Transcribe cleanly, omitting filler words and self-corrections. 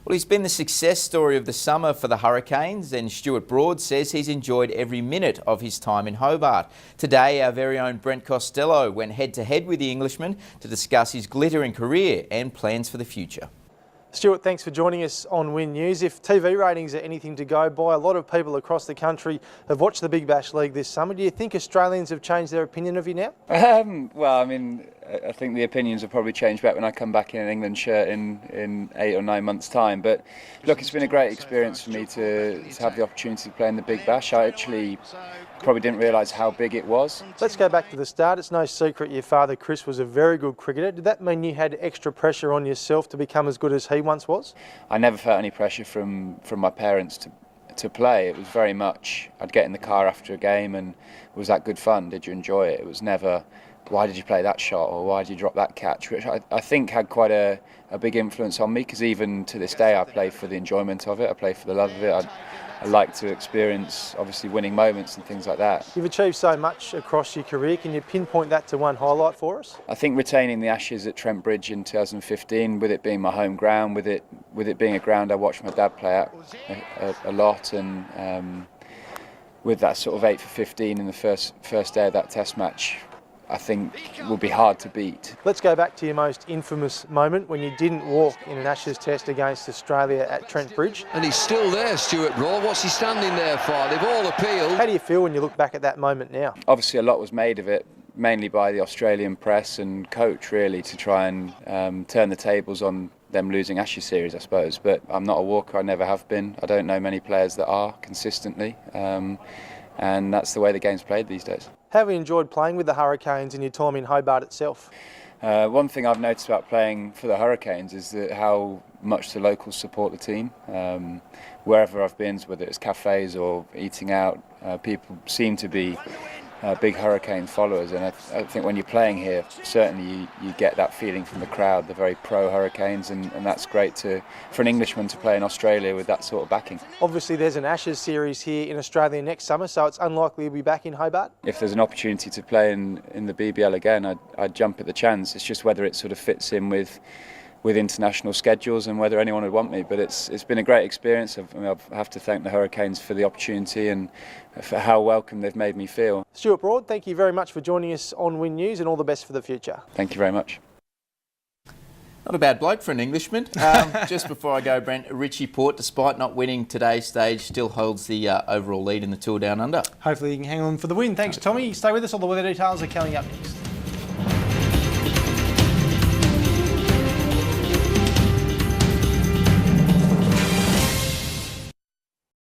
Well, he's been the success story of the summer for the Hurricanes, and Stuart Broad says he's enjoyed every minute of his time in Hobart. Today, our very own Brent Costelloe went head-to-head with the Englishman to discuss his glittering career and plans for the future. Stuart, thanks for joining us on WIN News. If TV ratings are anything to go by, a lot of people across the country have watched the Big Bash League this summer. Do you think Australians have changed their opinion of you now? Well, I mean, I think the opinions have probably changed back when I come back in an England shirt in 8 or 9 months' time. But look, it's been a great experience for me to have the opportunity to play in the Big Bash. I actually probably didn't realise how big it was. Let's go back to the start. It's no secret your father, Chris, was a very good cricketer. Did that mean you had extra pressure on yourself to become as good as he once was? I never felt any pressure from my parents to play. It was very much, I'd get in the car after a game and was that good fun? Did you enjoy it? It was never, why did you play that shot or why did you drop that catch? Which I think had quite a big influence on me, because even to this day I play for the enjoyment of it, I play for the love of it. I like to experience, obviously, winning moments and things like that. You've achieved so much across your career. Can you pinpoint that to one highlight for us? I think retaining the Ashes at Trent Bridge in 2015, with it being my home ground, with it being a ground I watched my dad play at a lot, and with that sort of 8 for 15 in the first day of that Test match, I think will be hard to beat. Let's go back to your most infamous moment when you didn't walk in an Ashes Test against Australia at Trent Bridge. And he's still there, Stuart Broad. What's he standing there for? They've all appealed. How do you feel when you look back at that moment now? Obviously a lot was made of it, mainly by the Australian press and coach, really, to try and turn the tables on them losing Ashes series, I suppose. But I'm not a walker, I never have been. I don't know many players that are consistently, and that's the way the game's played these days. How have you enjoyed playing with the Hurricanes in your time in Hobart itself? One thing I've noticed about playing for the Hurricanes is that how much the locals support the team. Wherever I've been, whether it's cafes or eating out, people seem to be big Hurricane followers, and I think when you're playing here, certainly you get that feeling from the crowd. They're very pro-Hurricanes, and that's great for an Englishman to play in Australia with that sort of backing. Obviously there's an Ashes series here in Australia next summer, so it's unlikely you'll be back in Hobart. If there's an opportunity to play in the BBL again, I'd jump at the chance. It's just whether it sort of fits in with international schedules and whether anyone would want me. But it's been a great experience. I have to thank the Hurricanes for the opportunity and for how welcome they've made me feel. Stuart Broad, thank you very much for joining us on WIN News, and all the best for the future. Thank you very much. Not a bad bloke for an Englishman. Just before I go, Brent, Richie Port, despite not winning today's stage, still holds the overall lead in the Tour Down Under. Hopefully you can hang on for the win. Thanks, Tommy. Stay with us. All the weather details are coming up next.